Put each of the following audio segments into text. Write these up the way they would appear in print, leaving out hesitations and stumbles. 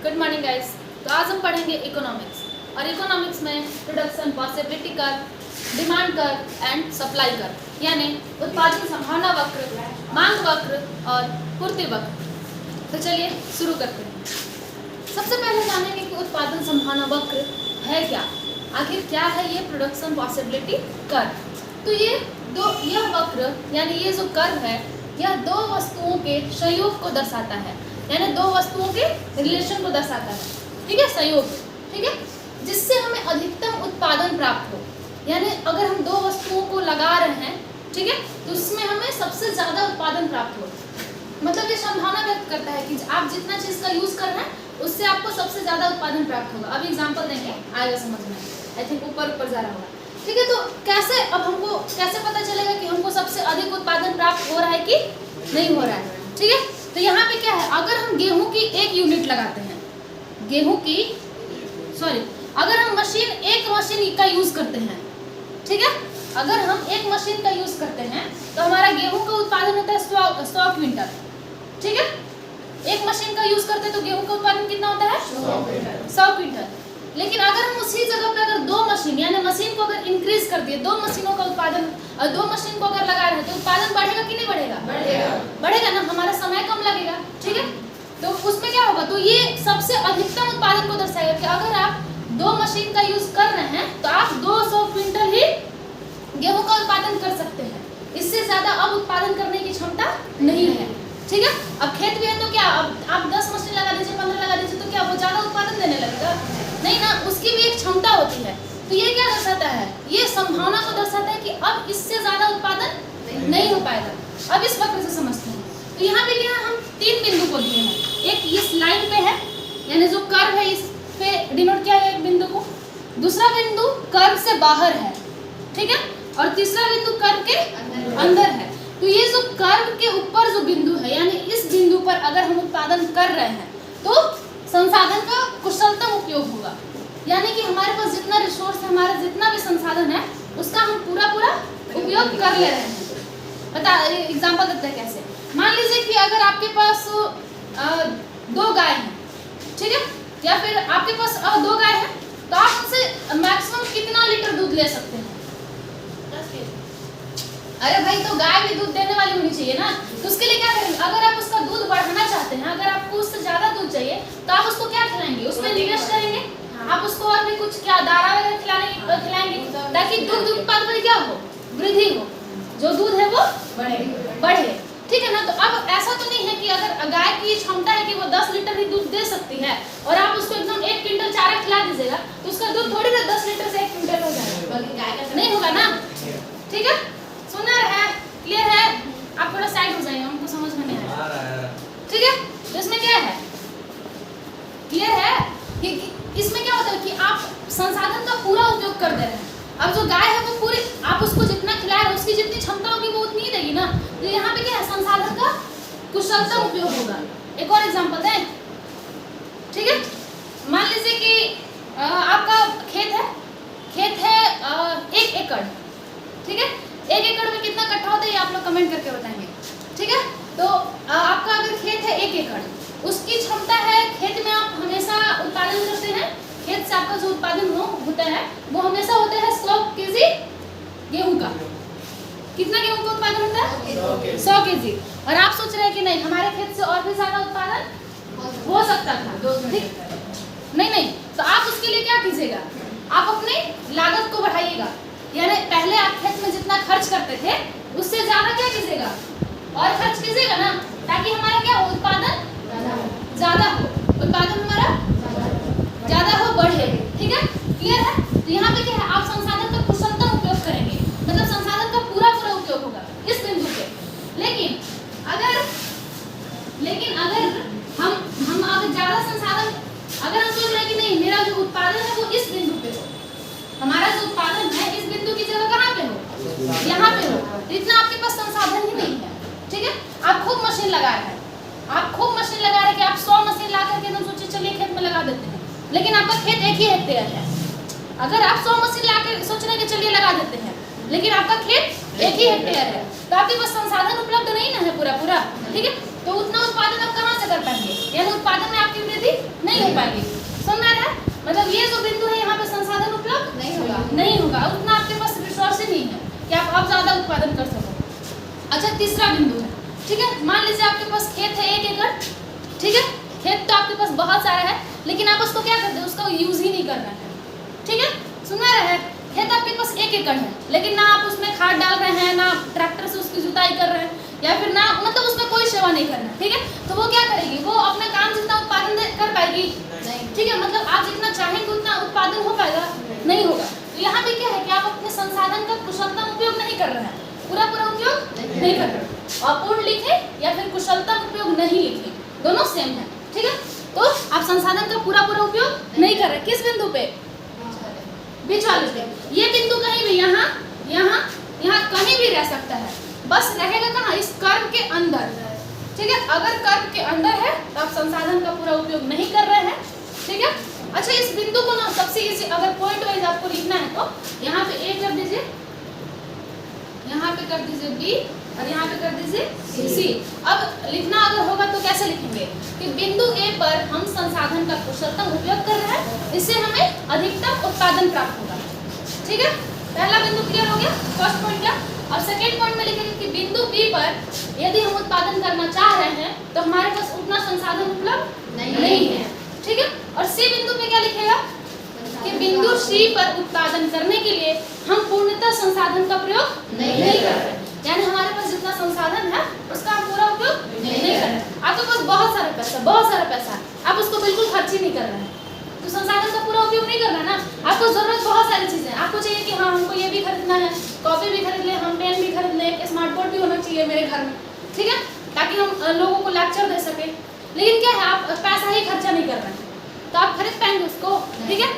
Good morning guys. तो आज हम पढ़ेंगे इकोनॉमिक्स, और इकोनॉमिक्स में production, possibility curve, demand curve and supply curve, यानी उत्पादन संभावना वक्र, मांग वक्र और पूर्ति वक्र। तो चलिए शुरू करते हैं। सबसे पहले जानेंगे कि उत्पादन संभावना वक्र है क्या, आखिर क्या है ये प्रोडक्शन पॉसिबिलिटी कर्व। तो यह वक्र यानी ये जो कर्व है, यह दो वस्तुओं के संयोग को दर्शाता है, यानी दो वस्तुओं के रिलेशन को दर्शाता है। ठीक है, संयोग। ठीक है, जिससे हमें अधिकतम उत्पादन प्राप्त हो। यानी अगर हम दो वस्तुओं को लगा रहे हैं, ठीक है, तो उसमें हमें सबसे ज्यादा उत्पादन प्राप्त हो। मतलब ये संभावना व्यक्त करता है कि आप जितना चीज का यूज कर रहे हैं उससे आपको सबसे ज्यादा उत्पादन प्राप्त होगा। अब एग्जांपल देंगे, आएगा समझ में। आई थिंक ऊपर जा रहा होगा। ठीक है, तो कैसे, अब हमको कैसे पता चलेगा कि हमको सबसे अधिक उत्पादन प्राप्त हो रहा है कि नहीं हो रहा है। ठीक है, तो यहाँ पे क्या है, अगर हम गेहूं की 1 यूनिट लगाते हैं, अगर हम एक मशीन का यूज करते हैं, ठीक है, अगर हम एक मशीन का यूज करते हैं तो हमारा गेहूं का उत्पादन होता है 100 क्विंटल। ठीक है, एक मशीन का यूज करते हैं तो गेहूं का उत्पादन कितना होता है 100 क्विंटल। लेकिन अगर हम उसी जगह पे अगर दो मशीन, यानी मशीन को अगर इंक्रीज कर दिए, दो मशीनों का उत्पादन, और दो मशीन को अगर लगा रहे हैं तो उत्पादन बढ़ेगा कि नहीं बढ़ेगा? बढ़ेगा ना, हमारा समय कम लगेगा। ठीक है, तो उसमें क्या होगा, तो ये सबसे अधिकतम उत्पादन को दर्शाएगा कि अगर आप दो मशीन का यूज कर रहे हैं तो आप 200 क्विंटल ही गेहूं का उत्पादन कर सकते हैं। इससे ज्यादा अब उत्पादन करने की क्षमता नहीं है। ठीक है, अब खेत भी है तो क्या, अब आप 10 मशीन लगा दीजिए, 15 लगा दीजिए, तो क्या वो ज्यादा उत्पादन देने लगेगा? नहीं ना, उसकी भी एक क्षमता होती है। तो ये क्या दर्शाता है, ये संभावना को दर्शाता है कि अब इससे ज्यादा उत्पादन नहीं हो पाएगा। अब इस वक्र से समझते हैं। तो यहाँ पे क्या, हम 3 बिंदु को दिए हैं। एक इस लाइन पे है, यानी जो कर्व है इस पे डिनोट किया है एक बिंदु को, दूसरा बिंदु कर्व से बाहर है, ठीक है, और तीसरा बिंदु कर्व के अंदर है। तो ये जो कर्व के ऊपर जो बिंदु है, यानी इस बिंदु पर अगर हम उत्पादन कर रहे हैं तो संसाधन का कुशलतम उपयोग होगा। यानी कि हमारे पास जितना रिसोर्स है, हमारा जितना भी संसाधन है, उसका हम पूरा उपयोग कर ले रहे हैं। बता एग्जांपल देते हैं कैसे। मान लीजिए कि अगर आपके पास 2 गाय हैं, ठीक है, या फिर आपके पास 2 गाय हैं, तो आप उनसे मैक्सिमम कितना लीटर दूध ले सकते हैं? 10 लीटर। अरे भाई, तो गाय भी दूध देने वाली होनी चाहिए ना। तो उसके लिए क्या करेंगे, अगर आप उसका दूध बढ़ाना चाहते हैं, अगर आपको उससे ज्यादा दूध चाहिए, तो आप उसको क्या खिलाएंगे, उसमें निवेश करेंगे। आप उसको और भी कुछ क्या दाना वगैरह खिलाएंगे, ताकि दूध उत्पादन में क्या हो, वृद्धि हो, जो दूध है वो बढ़े। ठीक है ना। तो अब ऐसा तो नहीं है कि अगर गाय की क्षमता है कि वो 10 लीटर ही दूध दे सकती है और आप उसको एकदम 1 क्विंटल चारा खिला दीजिएगा, तो उसका दूध थोड़ी ना 10 लीटर से 1 क्विंटल हो जाएगा, नहीं होगा ना। ठीक है, सुन रहे हैं, क्लियर है? आप थोड़ा साइड हो जाएंगे, हमको समझ में नहीं आ रहा। ठीक है, तो इसमें क्या है, क्लियर है कि इसमें क्या होता है कि आप संसाधन का पूरा उपयोग कर दे रहे हैं। अब जो गाय है वो पूरी, आप उसको जितना खिला रहे हैं उसकी जितनी क्षमता होगी वो उतनी ही देगी ना। तो यहाँ पे क्या है, संसाधन का कुशलतम उपयोग होगा। एक और एग्जांपल दें। ठीक है, मान लीजिए कि आपका खेत है 1 एकड़। ठीक है, 1 एकड़ में कितना कट्ठा होता है ये आप लोग कमेंट करके बताएंगे। ठीक है, तो आपका अगर खेत है 1 एकड़, उसकी क्षमता है, खेत में आप हमेशा उत्पादन करते हैं, खेत से आपका जो उत्पादन होता है वो हमेशा होता है 100 केजी गेहूं का। कितना गेहूं का उत्पादन होता है? 100 केजी। और आप सोच रहे हैं कि नहीं, हमारे खेत से और भी ज्यादा उत्पादन हो सकता था। ठीक, नहीं, तो आप उसके लिए क्या कीजिएगा, आप अपने लागत को बढ़ाइएगा। यानी पहले आप खेत में जितना खर्च करते थे उससे ज्यादा क्या कीजिएगा, और खर्च कीजिएगा ना, ताकि हमारा क्या हो, उत्पादन ज्यादा हो, उत्पादन हमारा ज्यादा हो, बढ़े। ठीक है, क्लियर है? तो यहाँ पे क्या है, आप संसाधन का कुशलतम उपयोग करेंगे, मतलब संसाधन का पूरा उपयोग होगा इस बिंदु पे। लेकिन अगर हम अगर ज्यादा संसाधन, अगर हम सोच रहे हैं कि नहीं, मेरा जो उत्पादन है वो इस बिंदु पे हो, हमारा जो उत्पादन है इस बिंदु की जगह कहाँ पे हो, यहाँ पे हो, तो इतना आपके पास संसाधन ही नहीं है। ठीक है, आप खूब मशीन लगा रहे हैं, कि आप 100 मशीन ला करके एकदम सोचिए चलिए खेत में लगा देते हैं, लेकिन आपका खेत 1 ही हेक्टेयर है। अगर आप 100 मशीन ला के सोच रहे हैं कि चलिए लगा देते हैं, लेकिन आपका खेत 1 ही हेक्टेयर है, तो आपके पास संसाधन उपलब्ध नहीं ना है पूरा। ठीक है, तो उतना उत्पादन आप कहाँ से कर पाएंगे, यानी उत्पादन में आपकी वृद्धि नहीं नहीं हो पाएगी। समझ में आ रहा है? मतलब ये जो बिंदु है यहाँ पे संसाधन उपलब्ध नहीं होगा, उतना आपके पास रिसोर्स ही नहीं है कि आप अब ज़्यादा उत्पादन कर सको। अच्छा, तीसरा बिंदु है, ठीक है, मान लीजिए आपके पास खेत है 1 एकड़, ठीक है, खेत तो आपके पास बहुत सारा है, लेकिन आप उसको क्या करते हैं, उसका यूज़ ही नहीं कर रहे हैं, ठीक है, सुन रहे हैं? खेत आपके पास 1 एकड़ है, लेकिन ना आप उसमें खाद डाल रहे हैं, ना ट्रैक्टर से उसकी जुताई कर रहे हैं, या फिर ना मतलब उसमें कोई सेवा नहीं कर रहे हैं, ठीक है, तो वो क्या करेगी, वो अपने काम जितना उत्पादन कर पाएगी नहीं, ठीक है, मतलब आप जितना चाहेंगे उतना उत्पादन हो पाएगा नहीं होगा। तो यहाँ पे क्या है कि आप अपने संसाधन का कुशलतम उपयोग नहीं कर रहे हैं, पूरा उपयोग नहीं कर रहे हैं। अपूर्ण लिखे या फिर कुशलतम उपयोग नहीं लिखे, दोनों सेम है, ठीक है, तो आप संसाधन का पूरा उपयोग नहीं कर रहे। किस बिंदु पे? बीच वाले पे। ये बिंदु कहीं भी यहाँ कहीं भी रह सकता है, बस रहेगा कहाँ, इस कर्व के अंदर, ठीक है, अगर कर्व के अंदर है तो आप संसाधन का पूरा उपयोग नहीं कर रहे हैं, ठीक है। अच्छा, इस बिंदु को ना सबसे इजी, अगर पॉइंट वाइज आपको लिखना है तो यहाँ पे A कर दीजिए, यहाँ पे कर दीजिए B और यहाँ पे कर दीजिए C। अब लिखना अगर होगा तो कैसे लिखेंगे कि बिंदु A पर हम संसाधन का कुशलतम उपयोग कर रहे हैं, इससे हमें अधिकतम उत्पादन प्राप्त होगा, ठीक है। पहला बिंदु क्लियर हो गया, फर्स्ट पॉइंट का। अब सेकेंड पॉइंट में लिखेंगे कि बिंदु B पर यदि हम उत्पादन करना चाह रहे हैं तो हमारे पास उतना संसाधन उपलब्ध नहीं है, ठीक है। और C बिंदु पे क्या लिखेगा कि बिंदु C पर उत्पादन करने के लिए हम पूर्णतः संसाधन का प्रयोग नहीं कर रहे हैं, यानी हमारे पास जितना संसाधन है उसका हम पूरा उपयोग नहीं कर रहे हैं। आपके पास बहुत सारा पैसा, आप उसको बिल्कुल खर्च ही नहीं कर रहे हैं, तो संसाधन का पूरा उपयोग नहीं कर रहा है ना। आपको जरूरत बहुत सारी चीजें, आपको चाहिए कि हाँ हमको ये भी खरीदना है, कॉपी भी खरीद ले, हम पेन भी खरीद ले, स्मार्ट बोर्ड भी होना चाहिए मेरे घर में, ठीक है, ताकि हम लोगों को लेक्चर दे सके। लेकिन क्या है, आप पैसा ही खर्चा नहीं कर रहे हैं, तो आप खरीद पाएंगे उसको, ठीक है।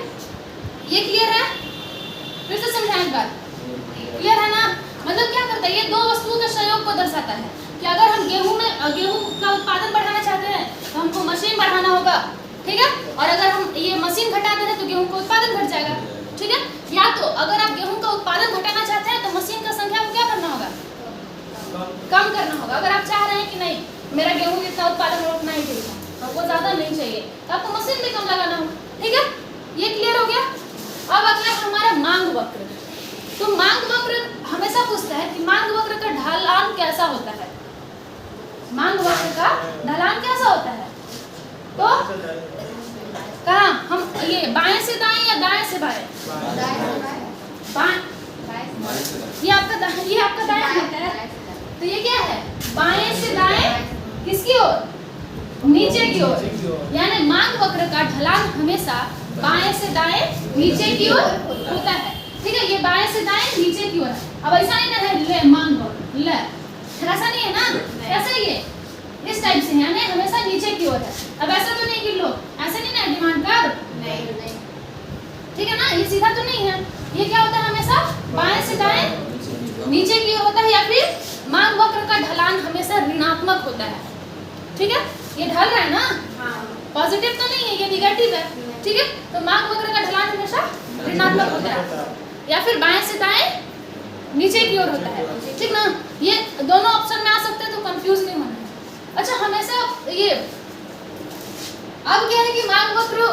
ये क्लियर है? फिर से समझाएं एक बार, क्लियर है ना? मतलब क्या करता है, ये दो वस्तुओं के सहयोग को दर्शाता है कि अगर हम गेहूं का उत्पादन बढ़ाना चाहते हैं तो हमको मशीन बढ़ाना होगा, ठीक है, और अगर हम ये मशीन घटा दें तो गेहूं का उत्पादन घट जाएगा, ठीक है। या तो अगर आप गेहूं का उत्पादन घटाना चाहते हैं तो मशीन का संख्या को क्या करना होगा, कम करना होगा। अगर आप चाह रहे हैं कि नहीं मेरा गेहूं जितना उत्पादन हो उतना ही ठीक है, हमको ज्यादा नहीं चाहिए, तो आपको मशीन भी कम लगाना होगा, ठीक है। ये क्लियर हो गया। अब अगला हमारा मांग वक्र। तो मांग वक्र हमेशा पूछता है कि मांग वक्र का ढलान कैसा होता है, मांग वक्र का ढलान कैसा होता है। तो कहाँ हम ये बाएं से दाएं या दाएं से बाएं, ये आपका दाएं होता है, तो ये क्या है, बाएं से दाएं किसकी ओर, नीचे की ओर, यानी मांग वक्र का ढलान हमेशा बाएं से दाएं नीचे की ओर होता है, ठीक है। ये बाएं से दाएं नीचे की ओर है। अब ऐसा नहीं ना है ले मांग वक्र ले, ऐसा नहीं है ना, कैसे ये इस टाइप से, यानी हमेशा नीचे की ओर है। अब ऐसा तो नहीं कि लोग ऐसे नहीं ना डिमांड कर, नहीं, ठीक है ना, ये सीधा तो नहीं है, ये क्या होता है, हमेशा बाएं से दाएं नीचे की ओर होता है, या फिर मांग वक्र का ढलान हमेशा ऋणात्मक होता है, ठीक है। ये ढल रहा है ना, पॉजिटिव तो नहीं है, ये निगेटिव है, ठीक है। तो मांग वक्र का ढलान हमेशा ऋणात्मक होता है, या फिर बाएं से दाएं नीचे की ओर होता है, ठीक ना। ये दोनों ऑप्शन में आ सकते हैं, तो कंफ्यूज नहीं होना है। अच्छा, हमेशा ये अब क्या है कि मांग वक्र,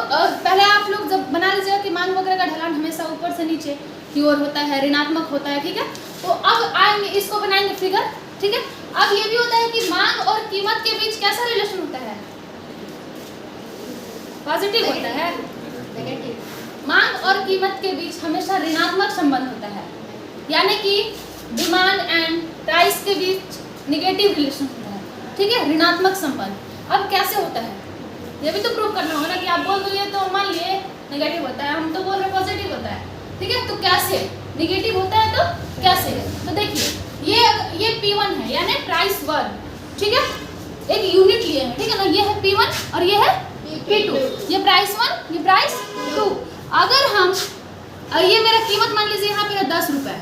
पहले आप लोग जब बना लीजिएगा कि मांग वक्र का ढलान हमेशा ऊपर से नीचे की ओर होता है, ऋणात्मक होता है, ठीक है। तो अब आएंगे, इसको बनाएंगे फिगर, ठीक है। अब ये भी होता है कि मांग और कीमत के बीच कैसा रिलेशन होता है, पॉजिटिव होता है, नेगेटिव। मांग और कीमत के बीच हमेशा ऋणात्मक संबंध होता है, यानी कि डिमांड एंड प्राइस के बीच नेगेटिव रिलेशन होता है, ठीक है, ऋणात्मक संबंध। अब कैसे होता है, ये भी तो प्रूव करना होगा ना, कि आप बोल दो ये तो मान लिए नेगेटिव होता है, हम तो बोल रहे पॉजिटिव होता है, ठीक है। तो कैसे नेगेटिव होता है, तो कैसे, तो देखिए ये P1 है, यानी प्राइस 1, ठीक है, एक यूनिट लिए हैं, ठीक है ना, ये है P1 और ये है P2, ये प्राइस 1 ये प्राइस 2। अगर हम ये मेरा कीमत मान लीजिए यहाँ पे 10 रुपये,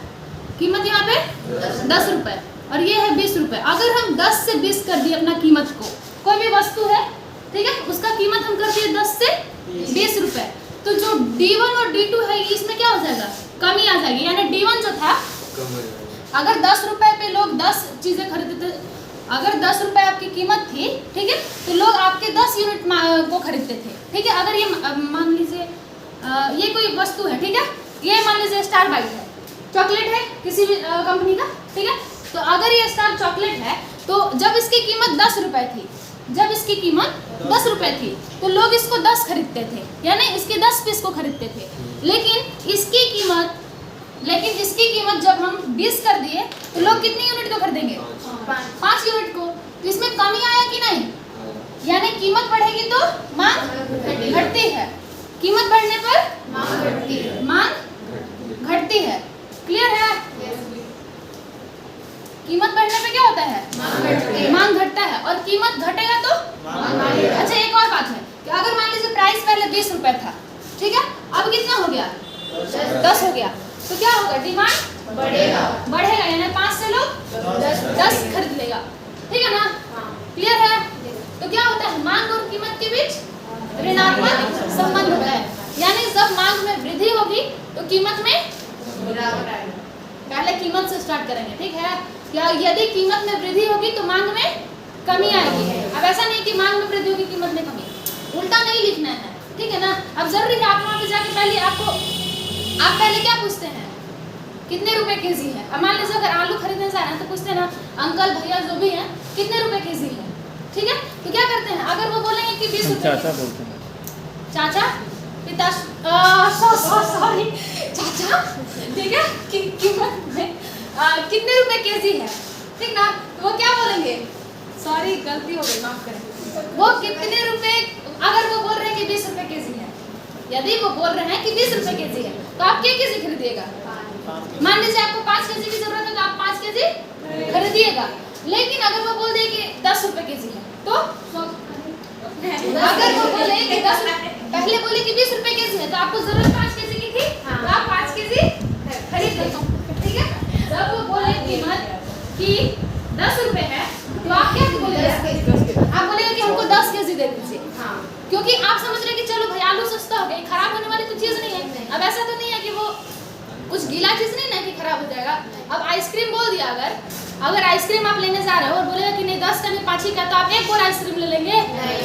कीमत यहाँ पे 10 रुपये, और ये है 20 रुपये। अगर हम 10 से 20 कर दिए अपना कीमत को, कोई भी वस्तु है, ठीक है, उसका कीमत हम कर दिए 10 से 20 रुपये, तो जो D1 और D2 है इसमें क्या हो जाएगा, कमी आ जाएगी, यानी D1 जो था, अगर 10 रुपए पे लोग 10 चीजें खरीदते थे अगर 10 रुपए आपकी कीमत थी, ठीक है, तो लोग आपके 10 यूनिट को खरीदते थे, ठीक है। अगर ये मान लीजिए ये कोई वस्तु है, ठीक है, ये मान लीजिए स्टार बाइट है, चॉकलेट है किसी भी कंपनी का, ठीक है। तो अगर ये स्टार चॉकलेट है तो जब इसकी कीमत 10 रुपए थी, जब इसकी कीमत 10 रुपए थी तो लोग इसको 10 खरीदते थे, यानी इसके 10 पीस को खरीदते थे। लेकिन इसकी कीमत जब हम 20 कर दिए तो लोग कितनी यूनिट को खरीदेंगे? 5 यूनिट को। तो इसमें कमी आया कि नहीं? यानी कीमत बढ़ेगी तो मांग घटती है, कीमत बढ़ने पर मांग घटती है। क्लियर है? कीमत बढ़ने पे क्या होता है? मांग घटता है, और कीमत घटेगा तो अच्छा, एक और बात है कि अगर मान लीजिए प्राइस पहले 20 रुपए था, ठीक है, अब कितना हो गया? 10 हो गया, तो क्या होगा? डिमांड बढ़ेगा, यानी 5 से लोग 10 खरीद लेगा, ठीक है ना? क्लियर है? तो क्या होता है? मांग और कीमत के बीच ऋणात्मक संबंध होता है, यानी जब मांग में वृद्धि होगी तो कीमत में गिरावट आएगी। पहले कीमत से स्टार्ट करेंगे, ठीक है? क्या यदि कीमत में वृद्धि होगी तो मांग में कमी आएगी। अब ऐसा नहीं कि मांग में वृद्धि होगी कीमत में कमी, उल्टा नहीं लिखना है, ठीक है ना? अब जरूरी है आप वहाँ पे जाके पहले आप पहले क्या पूछते हैं? कितने रुपए केजी है? अब मान लीजिए अगर आलू खरीदने जा रहे हैं तो पूछते हैं ना, अंकल भैया जो भी है कितने रुपए केजी है, ठीक है? तो क्या करते हैं? अगर वो बोलेंगे कि 20 रुपए, चाचा बोलते हैं, चाचा पिता सॉरी चाचा, ठीक है, कीमत में कितने रुपए केजी है, ठीक ना? तो वो क्या बोलेंगे? सॉरी गलती हो गई, माफ करें। वो कितने रुपए, अगर वो बोल रहे हैं कि 20 रुपए केजी है, यदि वो बोल रहे हैं कि 20 रुपए केजी है तो आप क्या केजी खरीदिएगा? मान लीजिए आपको 5 केजी की जरूरत है तो आप 5 केजी खरीदिएगा। लेकिन अगर वो बोल दे कि 10 रुपए केजी है तो अगर वो बोले कि 10, पहले बोले कि 20 रुपए केजी है तो आपको जरूरत 5 केजी की थी तो आप 5 केजी खरीद लेते, ठीक है? जब वो बोले कीमत कि 10 रुपए है तो आप क्या बोलेंगे? आप बोलेंगे कि हमको 10 केजी दे दीजिए, क्योंकि आप समझ रहे हैं कि चलो भाई आलू सस्ता हो गया, खराब होने वाली तो चीज़ नहीं है। अब ऐसा तो नहीं है कि वो कुछ गीला चीज़ नहीं ना कि खराब हो जाएगा। अब आइसक्रीम बोल दिया, अगर आइसक्रीम आप लेने जा रहे हो और बोलेगा कि नहीं 10 का नहीं 5 ही का, तो आप एक बोरा आइसक्रीम ले लेंगे?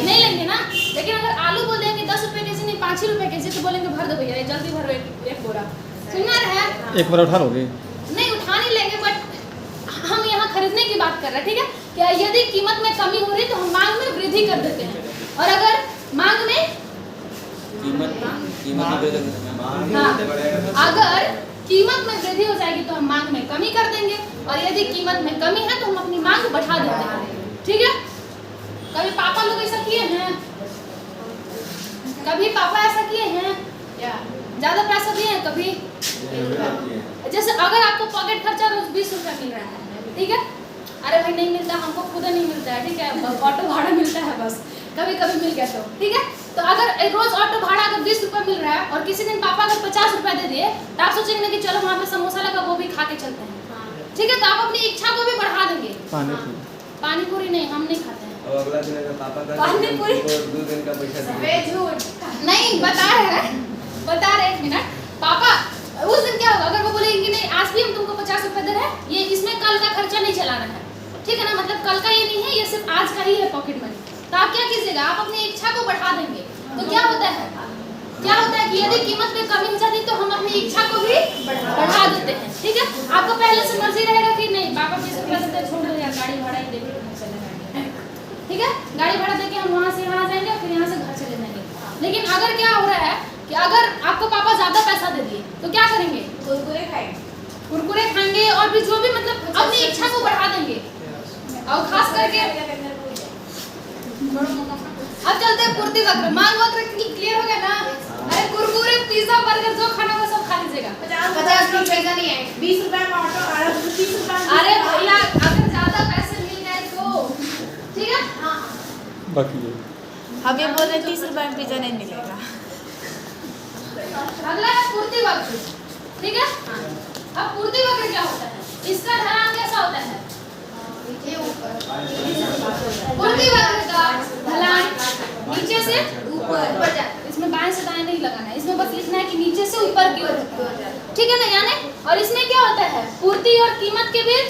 नहीं लेंगे ना। लेकिन अगर आलू बोल देंगे 10 रुपए केजी नहीं 5 ही रुपए केजी, तो बोलेंगे भर दो भैया, जल्दी भरो एक बोरा। सुनना है? एक बोरा उठा लोगे? नहीं उठा नहीं लेंगे, बट हम यहाँ खरीदने की बात कर रहे हैं, ठीक है? क्या यदि कीमत में कमी हो रही तो हम मांग में वृद्धि कर देते हैं, और अगर मांग में अगर कीमत में वृद्धि हो जाएगी तो हम मांग में कमी कर देंगे, और यदि कीमत में कमी है तो हम अपनी मांग बढ़ा देते हैं, ठीक है? कभी पापा लोग ऐसा किए हैं? कभी पापा ऐसा किए हैं? ज्यादा पैसा दिए हैं कभी? जैसे अगर आपको पॉकेट खर्चा रोज 20 रुपया मिल रहा है, ठीक है, अरे भाई नहीं मिलता, हमको खुद नहीं मिलता है, ठीक है, ऑटो भाड़ा मिलता है बस, कभी कभी मिल गया तो, ठीक है। तो अगर रोज ऑटो भाड़ा अगर 20 रुपये मिल रहा है और किसी दिन पापा अगर 50 रुपये दे दिए तो आप सोचेंगे कि चलो वहाँ पे समोसा लगा वो भी खा के चलते हैं, ठीक है। तो आप अपनी इच्छा को भी बढ़ा देंगे। पानी पूरी नहीं, हम नहीं खाते हैं। और अगला दिन अगर पापा का पानी पूरी 2 दिन का पैसा दे नहीं बता रहे 1 मिनट। पापा उस दिन क्या होगा, अगर वो बोलेंगे कि नहीं आज भी हम तुमको 50 रुपये दे रहे हैं, ये इसमें कल का खर्चा नहीं चलाना है, ठीक है ना, मतलब कल का ये नहीं है, ये सिर्फ आज का ही है पॉकेट मनी। तो आप क्या कीजिएगा, आप अपनी इच्छा को बढ़ा देंगे। तो क्या होता है कि यदि कीमत में कमी हो जाती है तो हम अपनी इच्छा को भी बढ़ा देते हैं, ठीक है। आपको पहले से मर्जी रहेगा कि नहीं पापा 20 रुपये देते छोड़ दो यार, गाड़ी भाड़ा ही दे के घर चले जाएंगे, ठीक है, गाड़ी भाड़ा देके हम वहाँ से यहाँ जाएंगे फिर यहाँ से घर चले जाएंगे। लेकिन अगर क्या हो रहा है कि अगर आपको पापा ज्यादा पैसा दे दिए तो क्या करेंगे? कुरकुरे खाएंगे और भी जो भी मतलब अपनी इच्छा को बढ़ा देंगे। और खास करके अब चलते हैं पूर्ति वक्र, मांग वक्र क्लियर हो गया ना? अरे कुरकुरे पिज्जा बर्गर जो खाना वो सब खा लीजिएगा। 50 रुपए का नहीं है, 20 रुपए में ऑटो 30 रुपए। अरे भैया अगर ज्यादा पैसे मिल गए तो ठीक है। हाँ बाकी हम ये बोल रहे 30 रुपए में पिज्जा नहीं मिलेगा। अगला है पूर्ति वक्र, ठीक है। अब पूर्ति वक्र क्या होता है? इसका ढलान कैसा होता है? पूर्ति वक्र का ढलान नीचे से ऊपर जाता है। इसमें बाएं से दाएं नहीं लगाना है, इसमें बस लिखना है कि नीचे से ऊपर की ओर होता है, ठीक है ना। यानी और इसमें क्या होता है? पूर्ति और कीमत के बीच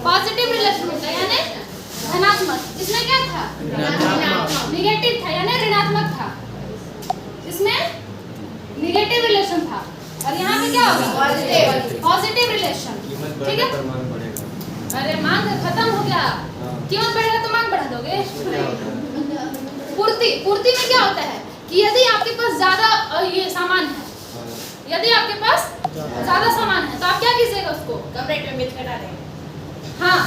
पॉजिटिव रिलेशन होता है, यानी धनात्मक, इसमें क्या था? निगेटिव था यानी ऋणात्मक था। इसमें निगेटिव रिलेशन था और यहाँ पे क्या होगा? Positive relation. ठीक है, मांग बढ़ेगा। अरे मांग खत्म हो गया, कीमत बढ़ेगा तो मांग बढ़ा दोगे। पूर्ति में क्या होता है कि यदि आपके पास ज्यादा ये सामान है, यदि आपके पास ज्यादा सामान है तो आप क्या कीजिएगा? उसको कम रेट में बेच कर डालेंगे। हाँ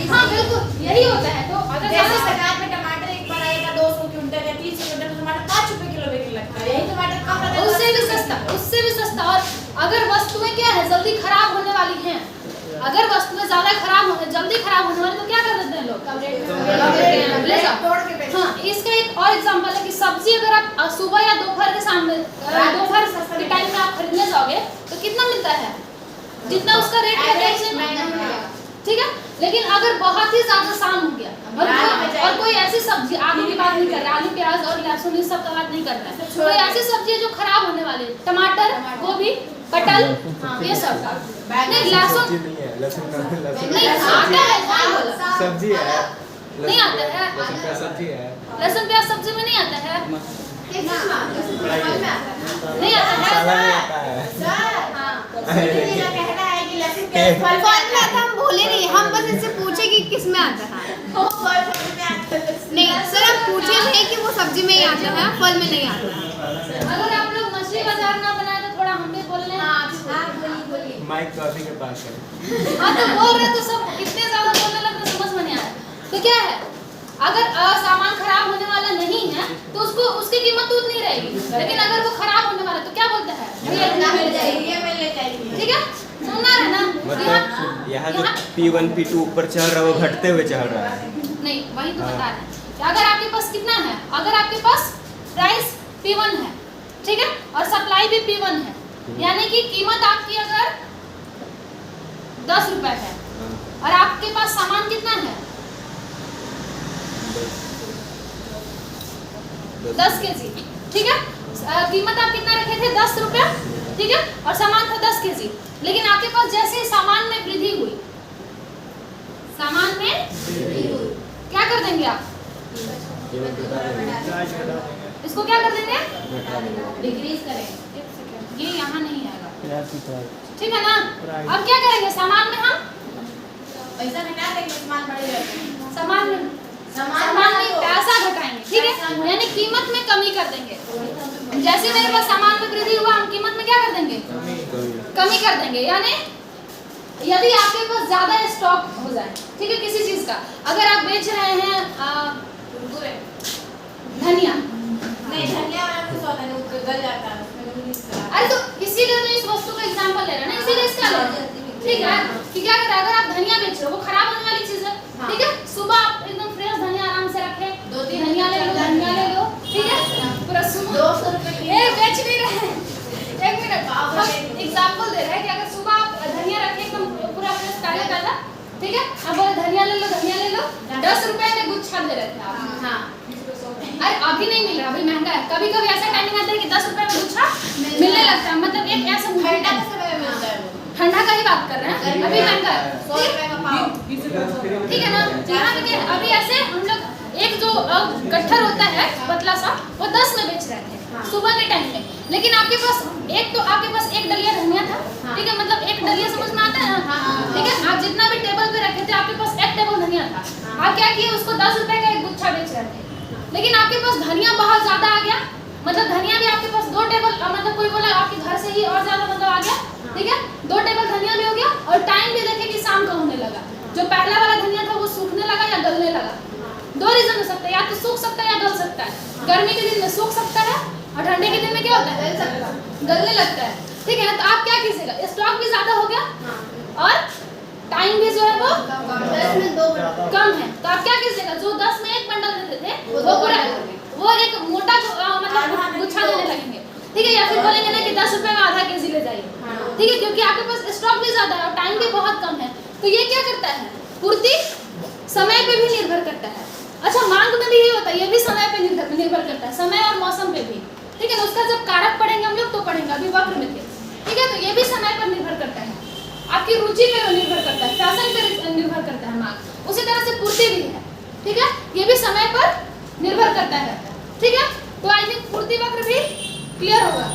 हाँ बिल्कुल यही होता है। तो अगर जैसे ज्यादा सरकार में टमाटर एक बार आएगा 200 क्विंटल या 30 क्विंटल, टमाटर 5 रुपए किलो बिकने लगता है। यही टमाटर कम रहता है उससे भी सस्ता, उससे भी सस्ता। और अगर वस्तुएं क्या है जल्दी खराब होने वाली हैं, अगर वस्तुएं ज्यादा जल्दी खराब होने वाली तो क्या कर देते हैं लोग? कम रेट में ले जाओ तोड़ के बेच। हाँ, इसका एक और एग्जांपल है कि सब्जी अगर आप सुबह या दोपहर के सामने दोपहर के टाइम में आप खरीदने जाओगे तो कितना मिलता है? जितना उसका रेट है उससे महंगा मिलेगा। ठीक है, लेकिन अगर बहुत ही ज्यादा शाम हो गया और कोई ऐसी सब्जी, आलू की बात नहीं कर रहा, आलू प्याज और लहसुन इस सब का बात नहीं कर रहा है, कोई ऐसी सब्जी है जो खराब होने वाली है, टमाटर, गोभी, कटहल, ये सब नहीं, लहसुन नहीं आता है, कौन बोला? सब्जी है, नहीं आता है, सब्जी है, लहसुन प्याज सब्जी में नहीं आता है, नहीं आता है। फल में आता हम भूले नहीं, हम बस इससे पूछे कि किस में आता है। नहीं सर, हम पूछे नहीं कि वो सब्जी में ही आता है, फल में नहीं आता है। अगर आप लोग मछली बाजार ना बनाए तो थोड़ा हम भी बोल लें। माइक तो अभी के पास है। हाँ तो बोल रहे तो सब इतने ज्यादा बोलने लगे तो समझ में नहीं आ रहा। तो क्या है, अगर सामान खराब होने वाला नहीं है तो उसको उसकी कीमत उतनी रहेगी, लेकिन अगर वो खराब होने वाला तो क्या बोलते हैं? ठीक है, सुनना है ना? मतलब यहाँ जो P1 P2 ऊपर चढ़ रहा है वो घटते हुए चढ़ रहा है। नहीं, वही तो बता रहे हैं कि अगर आपके पास कितना है, अगर आपके पास प्राइस P1 है, ठीक है, और सप्लाई भी P1 है, यानी कि कीमत आपकी अगर 10 रुपए है और आपके पास सामान कितना है? 10 केजी। ठीक है, कीमत आप कितना रखे थे? 10 रुपए। ठीक है, और सामान था 10 केजी, लेकिन आपके पास जैसे ही सामान में वृद्धि हुई, सामान में क्या कर देंगे आप? इसको क्या कर देंगे? डिक्रीज करेंगे। ये यहाँ नहीं आएगा, ठीक है ना? अब क्या करेंगे? सामान में हम पैसा घटा देंगे, सामान बढ़ेगा। सामान में पैसा घटाएंगे। ठीक है, यानी कीमत में कमी कर देंगे। जैसे मेरे पास सामान में वृद्धि हुआ, हम कीमत में क्या कर देंगे? कमी कर देंगे। यानी यदि आपके पास ज्यादा स्टॉक हो जाए, ठीक है, किसी चीज का, अगर आप बेच रहे हैं धनिया, नहीं धनिया वाला कुछ होता नहीं, वो गल जाता है उसमें। अरे तो इसीलिए तो इस वस्तु का एग्जांपल ले रहे हैं ना, इसीलिए इसका ले रहे हैं। ठीक है, कि क्या करें, अगर आप धनिया बेच रहे हो वो खराब होने वाली चीज है। ठीक है, सुबह आप एकदम फ्रेश धनिया आराम से रखे, 2-3 धनिया ले लो, ठीक है, पूरा सुबह 200 रुपए बेच नहीं रहे। एक मिनट, हम एग्जांपल दे रहे हैं कि अगर सुबह आप धनिया रखे एकदम पूरा फ्रेश ताजा, ठीक है, अब बोले धनिया ले लो, 10 रुपए में गुच्छा दे रहे थे आप। हाँ, अरे अभी नहीं मिल रहा, अभी महंगा है। कभी कभी ऐसा टाइमिंग आता है कि 10 रुपए में गुच्छा मिलने लगता है। मतलब एक ऐसा ठंडा का समय में मिलता है वो, ठंडा का ही बात कर रहे हैं, अभी महंगा है। 100 रुपए का पाव। ठीक है ना? यहाँ पे क्या, अभी ऐसे हम लोग एक जो गट्ठर होता है पतला सा, वो 10 में बेच रहे थे सुबह के टाइम में, लेकिन आपके पास एक डलिया धनिया था। ठीक है, मतलब एक डलिया समझ में आता है ना? ठीक है, आप जितना भी टेबल पे रखे थे आपके पास एक टेबल धनिया था, आप क्या किए, उसको 10 रुपए का एक गुच्छा बेच रहे थे। लेकिन आपके पास धनिया बहुत ज्यादा आ गया, मतलब धनिया भी आपके पास 2 टेबल, मतलब कोई बोला आपके घर से ही और ज्यादा मतलब आ गया। ठीक है, 2 टेबल धनिया भी हो गया और टाइम भी देखे कि शाम का होने लगा। जो पहला वाला धनिया था वो सूखने लगा या गलने लगा। 2 रीजन हो सकता है, या तो सूख सकता है या गल सकता है। गर्मी के दिन में सूख सकता है और ठंडे के दिन में क्या होता है? गलने लगता है। ठीक है, तो आप क्या कीजिएगा, स्टॉक भी ज्यादा हो गया और टाइम भी जो है वो 10 में 2 कम है, तो आप क्या कीजिएगा, जो 10 में 1 बंडल देते थे वो पूरा वो एक मोटा मतलब गुच्छा देने लगेंगे। ठीक है, या फिर बोलेंगे ना कि 10 रुपए में आधा केजी ले जाइए। ठीक है, क्योंकि आपके पास स्टॉक भी ज्यादा है और टाइम भी बहुत कम है। तो ये क्या करता है, पूर्ति समय पे भी निर्भर करता है। अच्छा, मांग में भी यही होता है, ये भी समय पे निर्भर करता है, समय और मौसम पे भी। ठीक है, उसका जब कारक पढ़ेंगे हम लोग तो पढ़ेंगे, अभी वक्र में थे। ठीक है, तो ये भी समय पर निर्भर करता है, आपकी रुचि पे निर्भर करता है, फैशन पे निर्भर करता है मांग। उसी तरह से पूर्ति भी है। ठीक है, ये भी समय पर निर्भर करता है। ठीक है, तो आई थिंक पूर्ति वक्र भी क्लियर होगा।